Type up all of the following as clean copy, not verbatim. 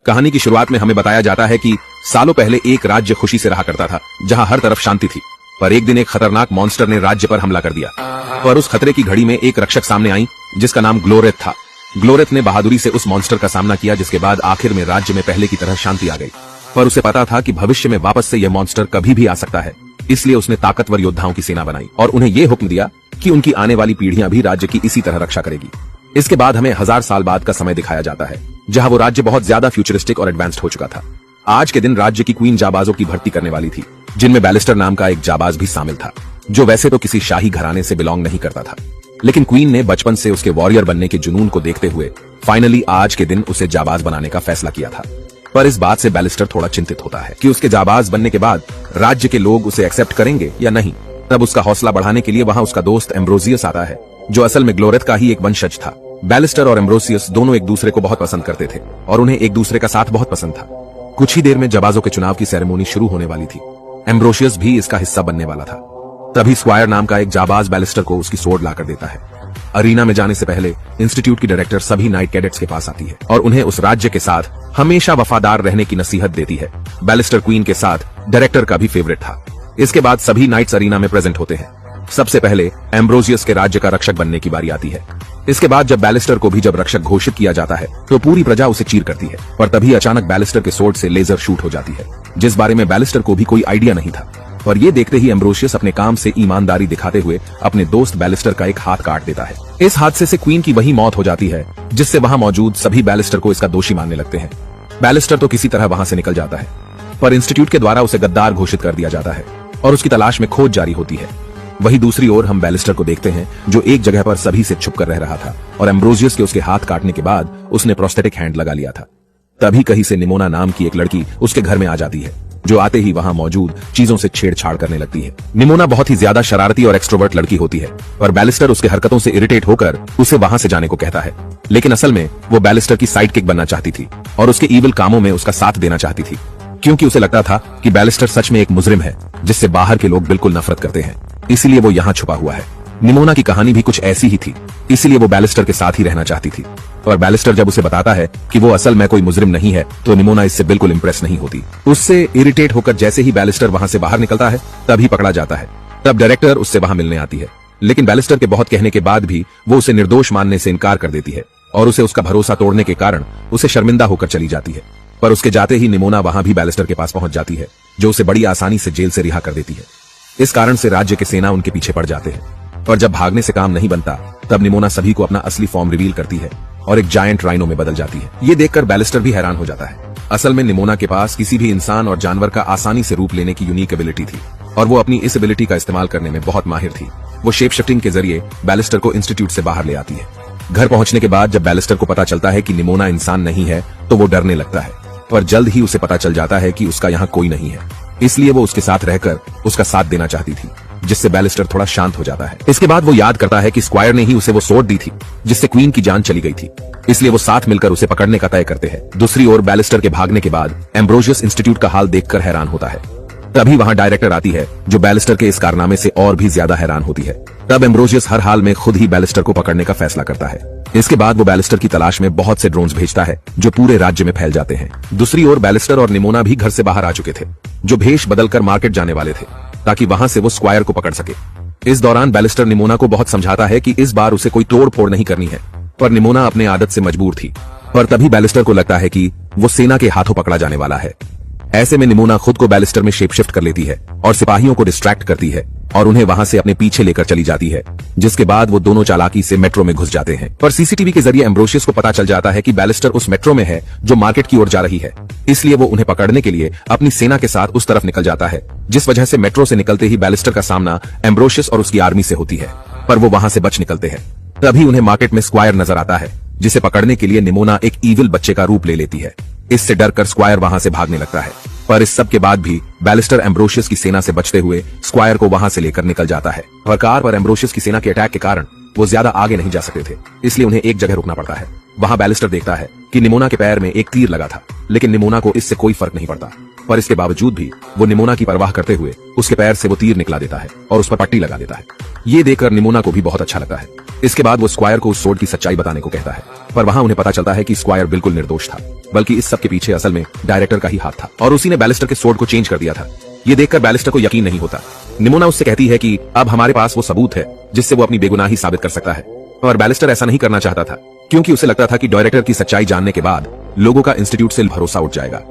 कहानी की शुरुआत में हमें बताया जाता है कि सालों पहले एक राज्य खुशी से रहा करता था, जहां हर तरफ शांति थी। पर एक दिन एक खतरनाक मॉन्स्टर ने राज्य पर हमला कर दिया। पर उस खतरे की घड़ी में एक रक्षक सामने आई, जिसका नाम ग्लोरेथ था। ग्लोरेथ ने बहादुरी से उस मॉन्स्टर का सामना किया, जिसके बाद आखिर में राज्य में पहले की तरह शांति आ गई। पर उसे पता था कि भविष्य में वापस से यह मॉन्स्टर कभी भी आ सकता है, इसलिए उसने ताकतवर योद्धाओं की सेना बनाई और उन्हें यह हुक्म दिया कि उनकी आने वाली पीढ़ियां भी राज्य की इसी तरह रक्षा करेगी। इसके बाद हमें 1000 साल बाद का समय दिखाया जाता है, जहां वो राज्य बहुत ज्यादा फ्यूचरिस्टिक और एडवांस्ड हो चुका था। आज के दिन राज्य की क्वीन जाबाजों की भर्ती करने वाली थी, जिनमें बैलिस्टर नाम का एक जाबाज भी शामिल था, जो वैसे तो किसी शाही घराने से बिलोंग नहीं करता था। लेकिन क्वीन ने बचपन से उसके वॉरियर बनने के जुनून को देखते हुए फाइनली आज के दिन उसे जाबाज बनाने का फैसला किया था। पर इस बात से बैलिस्टर थोड़ा चिंतित होता है कि उसके जाबाज बनने के बाद राज्य के लोग उसे एक्सेप्ट करेंगे या नहीं। तब उसका हौसला बढ़ाने के लिए वहां उसका दोस्त एम्ब्रोसियस आता है, जो असल में ग्लोरेथ का ही एक वंशज था। बैलिस्टर और एम्ब्रोसियस दोनों एक दूसरे को बहुत पसंद करते थे और उन्हें एक दूसरे का साथ बहुत पसंद था। कुछ ही देर में जाबाजों के चुनाव की सेरेमनी शुरू होने वाली थी। एम्ब्रोसियस भी इसका हिस्सा बनने वाला था। तभी स्क्वायर नाम का एक जाबाज बैलिस्टर को उसकी स्वॉर्ड लाकर देता है। अरीना में जाने से पहले इंस्टीट्यूट की डायरेक्टर सभी नाइट कैडेट्स के पास आती है और उन्हें उस राज्य के साथ हमेशा वफादार रहने की नसीहत देती है। बैलिस्टर क्वीन के साथ डायरेक्टर का भी फेवरेट था। इसके बाद सभी नाइट्स अरीना में प्रेजेंट होते हैं। सबसे पहले एम्ब्रोसियस के राज्य का रक्षक बनने की बारी आती है। इसके बाद जब बैलिस्टर को भी जब रक्षक घोषित किया जाता है तो पूरी प्रजा उसे चीर करती है। पर तभी अचानक बैलिस्टर के स्वॉर्ड से लेजर शूट हो जाती है, जिस बारे में बैलिस्टर को भी कोई आइडिया नहीं था। और ये देखते ही एम्ब्रोसियस अपने काम से ईमानदारी दिखाते हुए अपने दोस्त बैलिस्टर का एक हाथ काट देता है। इस हादसे से क्वीन की वही मौत हो जाती है, जिससे वहां मौजूद सभी बैलिस्टर को इसका दोषी मानने लगते हैं। बैलिस्टर तो किसी तरह वहां से निकल जाता है, पर इंस्टीट्यूट के द्वारा उसे गद्दार घोषित कर दिया जाता है और उसकी तलाश में खोज जारी होती है। वही दूसरी ओर हम बैलिस्टर को देखते हैं, जो एक जगह पर सभी से छुप कर रह रहा था और एम्ब्रोसियस के उसके हाथ काटने के बाद उसने प्रोस्थेटिक हैंड लगा लिया था। तभी कहीं से निमोना नाम की एक लड़की उसके घर में आ जाती है, जो आते ही वहां मौजूद चीजों से छेड़छाड़ करने लगती है। निमोना बहुत ही ज्यादा शरारती और एक्सट्रोवर्ट लड़की होती है, पर बैलिस्टर उसके हरकतों से इरिटेट होकर उसे वहां से जाने को कहता है। लेकिन असल में वो बैलिस्टर की साइड किक बनना चाहती थी और उसके ईविल कामों में उसका साथ देना चाहती थी, क्योंकि उसे लगता था कि बैलिस्टर सच में एक मुजरिम है, जिससे बाहर के लोग बिल्कुल नफरत करते हैं। इसीलिए वो यहाँ छुपा हुआ है। निमोना की कहानी भी कुछ ऐसी ही थी, इसीलिए वो बैलिस्टर के साथ ही रहना चाहती थी। और बैलिस्टर जब उसे बताता है कि वो असल में कोई मुजरिम नहीं है, तो निमोना इससे बिल्कुल इंप्रेस नहीं होती। उससे इरिटेट होकर जैसे ही बैलिस्टर वहां से बाहर निकलता है, तभी पकड़ा जाता है। तब डायरेक्टर उससे वहां मिलने आती है, लेकिन बैलिस्टर के बहुत कहने के बाद भी वो उसे निर्दोष मानने से इनकार कर देती है और उसे उसका भरोसा तोड़ने के कारण उसे शर्मिंदा होकर चली जाती है। पर उसके जाते ही निमोना वहां भी बैलिस्टर के पास पहुंच जाती है, जो उसे बड़ी आसानी से जेल से रिहा कर देती है। इस कारण से राज्य के सेना उनके पीछे पड़ जाते हैं। पर जब भागने से काम नहीं बनता, तब निमोना सभी को अपना असली फॉर्म रिवील करती है और एक जायंट राइनो में बदल जाती है। ये देखकर बैलिस्टर भी हैरान हो जाता है। असल में निमोना के पास किसी भी इंसान और जानवर का आसानी से रूप लेने की यूनिक एबिलिटी थी और वो अपनी इस एबिलिटी का इस्तेमाल करने में बहुत माहिर थी। वो शेप शिफ्टिंग के जरिए बैलिस्टर को इंस्टीट्यूट से बाहर ले आती है। घर पहुंचने के बाद जब बैलिस्टर को पता चलता है कि निमोना इंसान नहीं है, तो वो डरने लगता है। पर जल्द ही उसे पता चल जाता है कि उसका यहाँ कोई नहीं है, इसलिए वो उसके साथ रहकर उसका साथ देना चाहती थी, जिससे बैलिस्टर थोड़ा शांत हो जाता है। इसके बाद वो याद करता है कि स्क्वायर ने ही उसे वो स्वॉर्ड दी थी, जिससे क्वीन की जान चली गई थी, इसलिए वो साथ मिलकर उसे पकड़ने का तय करते हैं। दूसरी ओर बैलिस्टर के भागने के बाद एम्ब्रोसियस इंस्टीट्यूट का हाल देखकर हैरान होता है। तभी वहां डायरेक्टर आती है, जो बैलिस्टर के इस कारनामे से और भी ज्यादा हैरान होती है। तब एम्ब्रोसियस हर हाल में खुद ही बैलिस्टर को पकड़ने का फैसला करता है। इसके बाद वो बैलिस्टर की तलाश में बहुत से ड्रोन्स भेजता है, जो पूरे राज्य में फैल जाते हैं। दूसरी ओर बैलिस्टर और निमोना भी घर से बाहर आ चुके थे, जो भेष बदलकर मार्केट जाने वाले थे, ताकि वहां से वो स्क्वायर को पकड़ सके। इस दौरान बैलिस्टर निमोना को बहुत समझाता है कि इस बार उसे कोई तोड़ फोड़ नहीं करनी है, पर निमोना अपने आदत से मजबूर थी। पर तभी बैलिस्टर को लगता है कि वो सेना के हाथों पकड़ा जाने वाला है। ऐसे में निमोना खुद को बैलिस्टर में शेप शिफ्ट कर लेती है और सिपाहियों को डिस्ट्रैक्ट करती है और उन्हें वहां से अपने पीछे लेकर चली जाती है, जिसके बाद वो दोनों चालाकी से मेट्रो में घुस जाते हैं। पर सीसीटीवी के जरिए एम्ब्रोसियस को पता चल जाता है कि बैलिस्टर उस मेट्रो में है जो मार्केट की ओर जा रही है, इसलिए वो उन्हें पकड़ने के लिए अपनी सेना के साथ उस तरफ निकल जाता है, जिस वजह से मेट्रो से निकलते ही बैलिस्टर का सामना एम्ब्रोसियस और उसकी आर्मी से होती है। पर वो वहां से बच निकलते हैं। तभी उन्हें मार्केट में स्क्वायर नजर आता है, जिसे पकड़ने के लिए निमोना एक ईविल बच्चे का रूप ले लेती है। इससे डरकर स्क्वायर वहां से भागने लगता है। पर इस सब के बाद भी बैलिस्टर एम्ब्रोसियस की सेना से बचते हुए स्क्वायर को वहां से लेकर निकल जाता है। पर कार पर एम्ब्रोसियस की सेना के अटैक के कारण वो ज्यादा आगे नहीं जा सकते थे, इसलिए उन्हें एक जगह रुकना पड़ता है। वहां बैलिस्टर देखता है कि निमोना के पैर में एक तीर लगा था, लेकिन निमोना को इससे कोई फर्क नहीं पड़ता। पर इसके बावजूद भी वो निमोना की परवाह करते हुए उसके पैर से वो तीर निकला देता है और उस पर पट्टी लगा देता है। ये देखकर निमोना को भी बहुत अच्छा लगता है। इसके बाद वो स्क्वायर को उस सोड की सच्चाई बताने को कहता है, पर वहां उन्हें पता चलता है कि स्क्वायर बिल्कुल निर्दोष था, बल्कि इस सब के पीछे असल में डायरेक्टर का ही हाथ था और उसी ने बैलिस्टर के सोड को चेंज कर दिया था। ये देखकर बैलिस्टर को यकीन नहीं होता। निमोना उससे कहती है कि अब हमारे पास वो सबूत है जिससे वो अपनी बेगुनाही साबित कर सकता है, और बैलिस्टर ऐसा नहीं करना चाहता था क्योंकि उसे लगता था कि डायरेक्टर की सच्चाई जानने के बाद लोगों का इंस्टीट्यूट से भरोसा उठ जाएगा,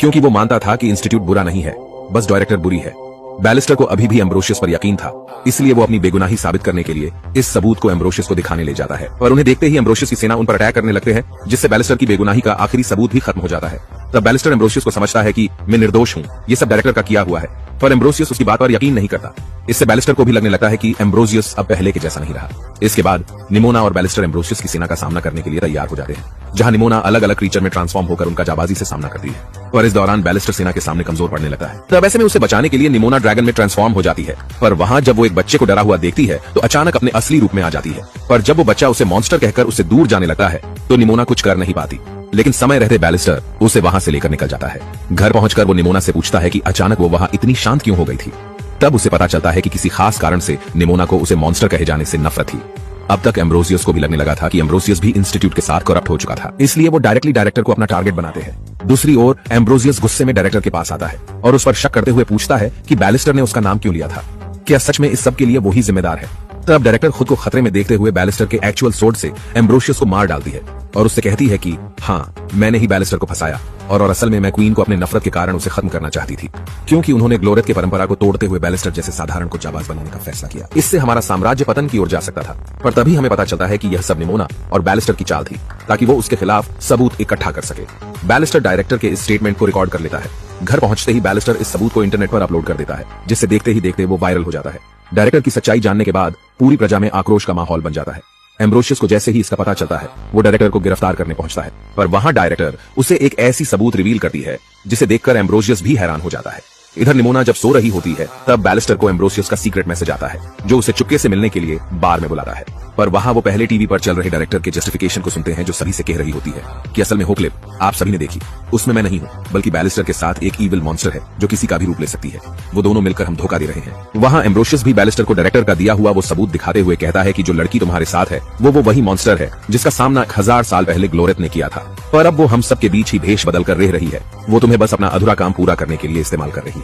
क्योंकि वो मानता था कि इंस्टीट्यूट बुरा नहीं है, बस डायरेक्टर बुरी है। बैलिस्टर को अभी भी एम्ब्रोशियस पर यकीन था, इसलिए वो अपनी बेगुनाही साबित करने के लिए इस सबूत को एम्ब्रोशियस को दिखाने ले जाता है और उन्हें देखते ही एम्ब्रोशियस की सेना उन पर अटैक करने लगते हैं, जिससे बैलिस्टर की बेगुनाही का आखिरी सबूत भी खत्म हो जाता है। तब बैलिस्टर एम्ब्रोशियस को समझता है कि मैं निर्दोष हूँ, ये सब डायरेक्टर का किया हुआ है, पर एम्ब्रोशियस उसकी बात पर यकीन नहीं करता। इससे बैलिस्टर को भी लगने लगता है कि एम्ब्रोशियस अब पहले के जैसा नहीं रहा। इसके बाद निमोना और बैलिस्टर एम्ब्रोशियस की सेना का सामना करने के लिए तैयार हो जाते हैं, जहां निमोना अलग अलग क्रीचर में ट्रांसफॉर्म होकर उनका जाबाजी से सामना करती है, और इस दौरान बैलिस्टर सेना के सामने कमजोर पड़ने लगता है। तब ऐसे में उसे बचाने के लिए निमोना ड्रैगन में ट्रांसफॉर्म हो जाती है, पर वहां जब वो एक बच्चे को डरा हुआ देखती है तो अचानक अपने असली रूप में आ जाती है। पर जब वो बच्चा उसे मॉन्स्टर कहकर उससे दूर जाने लगता है तो निमोना कुछ कर नहीं पाती, लेकिन समय रहते बैलिस्टर उसे वहां से लेकर निकल जाता है। घर पहुंचकर वो निमोना से पूछता है कि अचानक वो वहां इतनी शांत क्यों हो गई थी। तब उसे पता चलता है कि किसी खास कारण से निमोना को उसे मॉन्स्टर कहे जाने से नफरत थी। अब तक एम्ब्रोसियस को भी लगने लगा था कि एम्ब्रोसियस भी इंस्टीट्यूट के साथ करप्ट हो चुका था, इसलिए वो डायरेक्टली डायरेक्टर को अपना टारगेट बनाते हैं। दूसरी ओर एम्ब्रोसियस गुस्से में डायरेक्टर के पास आता है और उस पर शक करते हुए पूछता है कि बैलिस्टर ने उसका नाम क्यों लिया था, क्या सच में इस सब के लिए वही जिम्मेदार है। तब डायरेक्टर खुद को खतरे में देखते हुए बैलिस्टर के एक्चुअल सोर्ड से एम्ब्रोशियस को मार डालती है और उससे कहती है कि हाँ, मैंने ही बैलिस्टर को फंसाया और असल में मैं क्वीन को अपने नफरत के कारण उसे खत्म करना चाहती थी, क्योंकि उन्होंने ग्लोरेथ की परंपरा को तोड़ते हुए बैलिस्टर जैसे साधारण को जाबाज बनाने का फैसला किया। इससे हमारा साम्राज्य पतन की ओर जा सकता था, पर तभी हमें पता चलता है कि यह सब निमोना और बैलिस्टर की चाल थी ताकि वो उसके खिलाफ सबूत इकट्ठा कर सके। बैलिस्टर डायरेक्टर के इस स्टेटमेंट को रिकॉर्ड कर लेता है। घर पहुंचते ही बैलिस्टर इस सबूत को इंटरनेट पर अपलोड कर देता है, जिससे देखते ही देखते वो वायरल हो जाता है। डायरेक्टर की सच्चाई जानने के बाद पूरी प्रजा में आक्रोश का माहौल बन जाता है। एम्ब्रोशियस को जैसे ही इसका पता चलता है वो डायरेक्टर को गिरफ्तार करने पहुंचता है, पर वहां डायरेक्टर उसे एक ऐसी सबूत रिवील करती है जिसे देखकर एम्ब्रोशियस भी हैरान हो जाता है। इधर निमोना जब सो रही होती है तब बैलिस्टर को एम्ब्रोशियस का सीक्रेट मैसेज आता है जो उसे चुपके से मिलने के लिए बार में बुलाता है, पर वहां वो पहले टीवी पर चल रहे डायरेक्टर के जस्टिफिकेशन को सुनते हैं जो सभी से कह रही होती है कि असल में वो क्लिप आप सभी ने देखी, उसमें मैं नहीं हूँ बल्कि बैलिस्टर के साथ एक ईविल मॉन्स्टर है जो किसी का भी रूप ले सकती है, वो दोनों मिलकर हम धोखा दे रहे हैं। वहां एम्ब्रोशियस भी बैलिस्टर को डायरेक्टर का दिया हुआ वो सबूत दिखाते हुए कहता है कि जो लड़की तुम्हारे साथ है वो वही मॉन्स्टर है जिसका सामना 1000 साल पहले ग्लोरेथ ने किया था, पर अब वो हम सब के बीच ही भेष बदल कर रह रही है, वो तुम्हें बस अपना अधूरा काम पूरा करने के लिए इस्तेमाल कर रही है।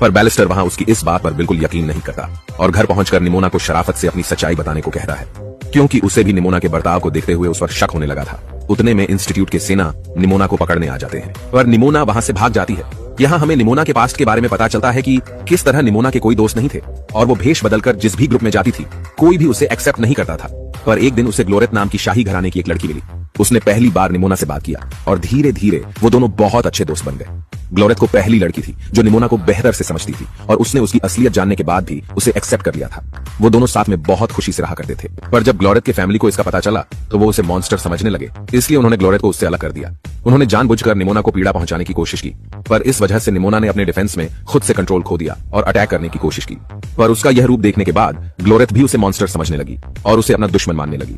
पर बैलिस्टर वहां उसकी इस बात पर बिल्कुल यकीन नहीं करता और घर पहुंचकर निमोना को शराफत से अपनी सच्चाई बताने को कहता है, क्योंकि उसे भी निमोना के बर्ताव को देखते हुए उस पर शक होने लगा था। उतने में इंस्टीट्यूट के सेना निमोना को पकड़ने आ जाते हैं, पर निमोना वहां से भाग जाती है। यहाँ हमें निमोना के पास्ट के बारे में पता चलता है कि किस तरह निमोना के कोई दोस्त नहीं थे और वो भेष बदलकर जिस भी ग्रुप में जाती थी कोई भी उसे एक्सेप्ट नहीं करता था। पर एक दिन उसे ग्लोरेथ नाम की शाही घराने की एक लड़की मिली। उसने पहली बार निमोना से बात किया और धीरे धीरे वो दोनों बहुत अच्छे दोस्त बन गए। ग्लोरेथ को पहली लड़की थी जो निमोना को बेहतर से समझती थी और उसने उसकी असलियत जानने के बाद भी उसे एक्सेप्ट कर लिया था। वो दोनों साथ में बहुत खुशी से रहा करते थे, पर जब ग्लोरेथ के फैमिली को इसका पता चला तो वो उसे मॉन्स्टर समझने लगे, इसलिए उन्होंने ग्लोरेथ को उससे अलग कर दिया। उन्होंने जानबूझकर निमोना को पीड़ा पहुंचाने की कोशिश की, पर इस वजह से निमोना ने अपने डिफेंस में खुद से कंट्रोल खो दिया और अटैक करने की कोशिश की। पर उसका यह रूप देखने के बाद ग्लोरेथ भी उसे मॉन्स्टर समझने लगी और उसे अपना दुश्मन मानने लगी।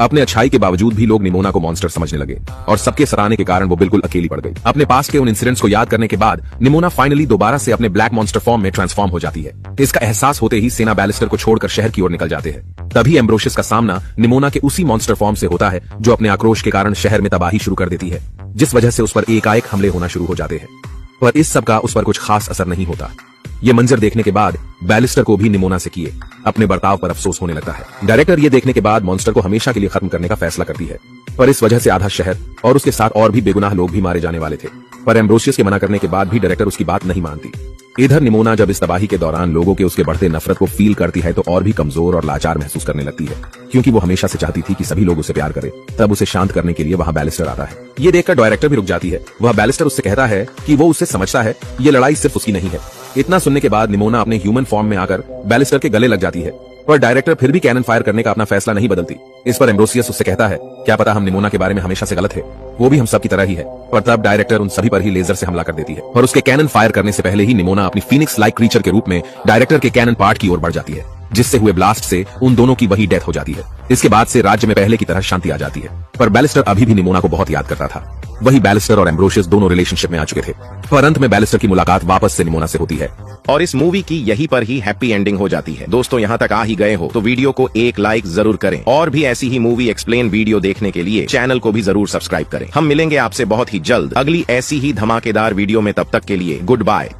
अपने अच्छाई के बावजूद भी लोग निमोना को मॉन्स्टर समझने लगे और सबके सराहने के कारण वो बिल्कुल अकेली पड़ गई। अपने पास के उन इंसिडेंट्स को याद करने के बाद निमोना फाइनली दोबारा से अपने ब्लैक मॉन्स्टर फॉर्म में ट्रांसफॉर्म हो जाती है। इसका एहसास होते ही सेना बैलिस्टर को छोड़कर शहर की ओर निकल जाते हैं। तभी एम्ब्रोशियस का सामना निमोना के उसी मॉन्स्टर फॉर्म से होता है जो अपने आक्रोश के कारण शहर में तबाही शुरू कर देती है, जिस वजह से उस पर एकाएक हमले होना शुरू हो जाते हैं। पर इस सब का उस पर कुछ खास असर नहीं होता। ये मंजर देखने के बाद बैलिस्टर को भी निमोना से किए अपने बर्ताव पर अफसोस होने लगता है। डायरेक्टर ये देखने के बाद मॉन्स्टर को हमेशा के लिए खत्म करने का फैसला करती है, पर इस वजह से आधा शहर और उसके साथ और भी बेगुनाह लोग भी मारे जाने वाले थे। पर एम्ब्रोशियस के मना करने के बाद भी डायरेक्टर उसकी बात नहीं मानती। इधर निमोना जब इस तबाही के दौरान लोगों के उसके बढ़ते नफरत को फील करती है तो और भी कमजोर और लाचार महसूस करने लगती है, क्योंकि वो हमेशा से चाहती थी कि सभी लोग उसे प्यार करें। तब उसे शांत करने के लिए वहां बैलिस्टर आता है। ये देखकर डायरेक्टर भी रुक जाती है। वह बैलिस्टर उससे कहता है कि वो उससे समझता है ये लड़ाई सिर्फ उसकी नहीं है। इतना सुनने के बाद निमोना अपने ह्यूमन फॉर्म में आकर बैलिस्टर के गले लग जाती है, पर डायरेक्टर फिर भी कैनन फायर करने का अपना फैसला नहीं बदलती। इस पर एम्ब्रोसियस उससे कहता है क्या पता हम निमोना के बारे में हमेशा से गलत है, वो भी हम सब की तरह ही है। पर तब डायरेक्टर उन सभी पर ही लेजर से हमला कर देती है और उसके कैनन फायर करने से पहले ही निमोना अपनी फीनिक्स लाइक क्रीचर के रूप में डायरेक्टर के कैनन पार्ट की ओर बढ़ जाती है। जिससे हुए ब्लास्ट से उन दोनों की वही डेथ हो जाती है। इसके बाद से राज्य में पहले की तरह शांति आ जाती है, पर बैलिस्टर अभी भी निमोना को बहुत याद करता था। वही बैलिस्टर और एम्ब्रोशियस दोनों रिलेशनशिप में आ चुके थे, पर अंत में बैलिस्टर की मुलाकात वापस से निमोना से होती है और इस मूवी की यहीं पर ही हैप्पी एंडिंग हो जाती है। दोस्तों यहाँ तक आ ही गए हो तो वीडियो को एक लाइक जरूर करें और भी ऐसी ही मूवी एक्सप्लेन वीडियो देखने के लिए चैनल को भी जरूर सब्सक्राइब करें। हम मिलेंगे आपसे बहुत ही जल्द अगली ऐसी ही धमाकेदार वीडियो में, तब तक के लिए गुड बाय।